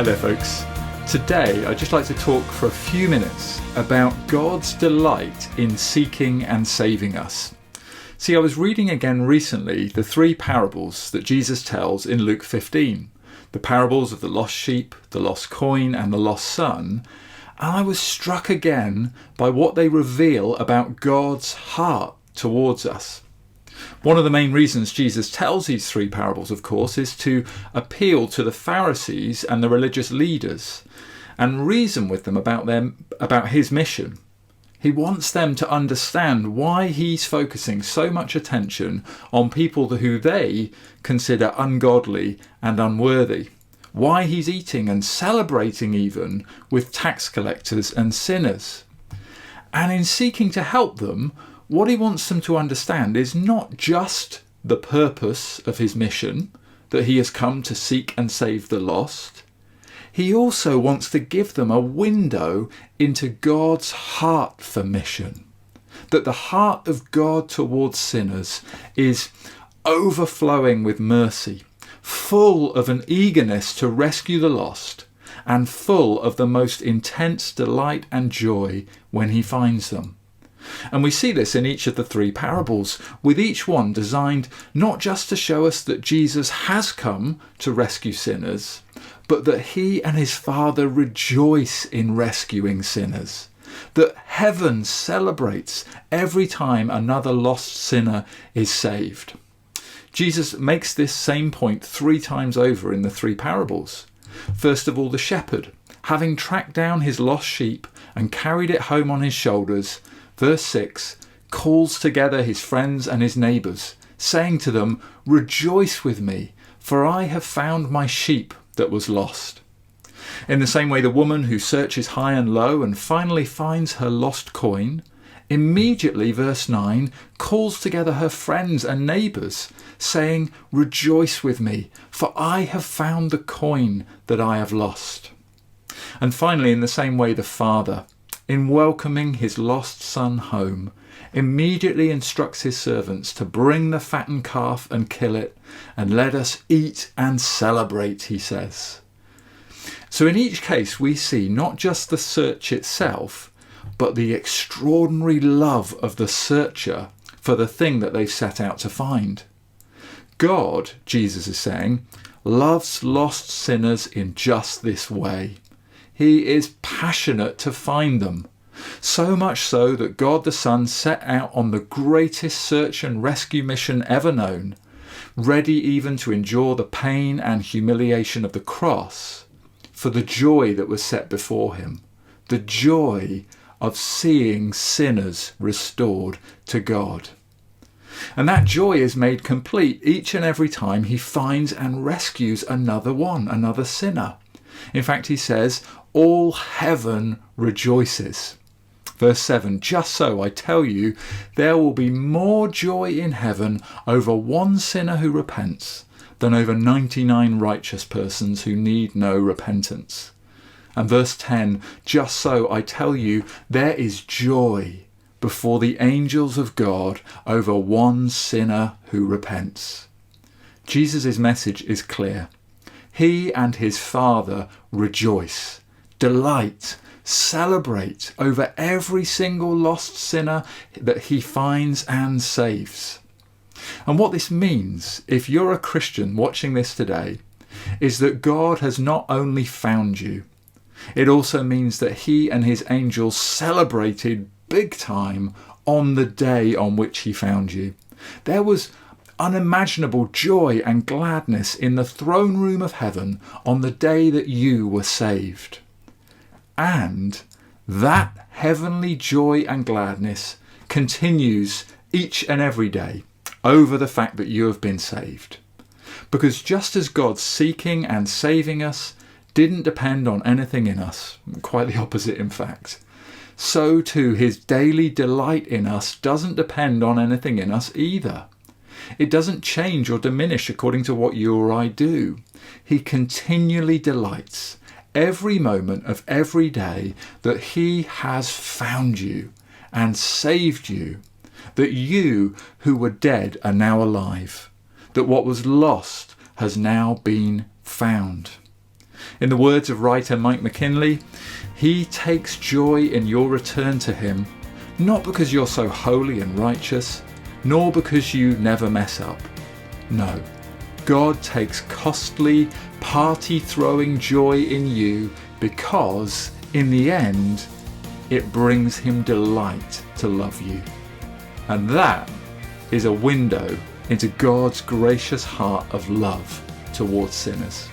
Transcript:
Hi there, folks. Today, I'd just like to talk for a few minutes about God's delight in seeking and saving us. See, I was reading again recently the three parables that Jesus tells in Luke 15, the parables of the lost sheep, the lost coin, and the lost son, and I was struck again by what they reveal about God's heart towards us. One of the main reasons Jesus tells these three parables, of course, is to appeal to the Pharisees and the religious leaders and reason with them about his mission. He wants them to understand why he's focusing so much attention on people who they consider ungodly and unworthy, why he's eating and celebrating even with tax collectors and sinners. And in seeking to help them, what he wants them to understand is not just the purpose of his mission, that he has come to seek and save the lost. He also wants to give them a window into God's heart for mission. That the heart of God towards sinners is overflowing with mercy, full of an eagerness to rescue the lost, and full of the most intense delight and joy when he finds them. And we see this in each of the three parables, with each one designed not just to show us that Jesus has come to rescue sinners, but that he and his Father rejoice in rescuing sinners, that heaven celebrates every time another lost sinner is saved. Jesus makes this same point three times over in the three parables. First of all, the shepherd, having tracked down his lost sheep and carried it home on his shoulders, Verse 6, calls together his friends and his neighbours, saying to them, "Rejoice with me, for I have found my sheep that was lost." In the same way, the woman who searches high and low and finally finds her lost coin, immediately, verse 9, calls together her friends and neighbours, saying, "Rejoice with me, for I have found the coin that I have lost." And finally, in the same way, the Father, in welcoming his lost son home, immediately instructs his servants to bring the fattened calf and kill it, and let us eat and celebrate, he says. So in each case we see not just the search itself, but the extraordinary love of the searcher for the thing that they've set out to find. God, Jesus is saying, loves lost sinners in just this way. He is passionate to find them, so much so that God the Son set out on the greatest search and rescue mission ever known, ready even to endure the pain and humiliation of the cross for the joy that was set before him, the joy of seeing sinners restored to God. And that joy is made complete each and every time he finds and rescues another sinner. In fact, he says, all heaven rejoices. Verse 7, just so I tell you, there will be more joy in heaven over one sinner who repents than over 99 righteous persons who need no repentance. And verse 10, just so I tell you, there is joy before the angels of God over one sinner who repents. Jesus' message is clear. He and his Father rejoice, delight, celebrate over every single lost sinner that he finds and saves. And what this means, if you're a Christian watching this today, is that God has not only found you, it also means that he and his angels celebrated big time on the day on which he found you. There was unimaginable joy and gladness in the throne room of heaven on the day that you were saved. And that heavenly joy and gladness continues each and every day over the fact that you have been saved. Because just as God's seeking and saving us didn't depend on anything in us, quite the opposite in fact, so too his daily delight in us doesn't depend on anything in us either. It doesn't change or diminish according to what you or I do. He continually delights every moment of every day that he has found you and saved you, that you who were dead are now alive, that what was lost has now been found. In the words of writer Mike McKinley, he takes joy in your return to him, not because you're so holy and righteous, nor because you never mess up. No, God takes costly, party-throwing joy in you because, in the end, it brings him delight to love you. And that is a window into God's gracious heart of love towards sinners.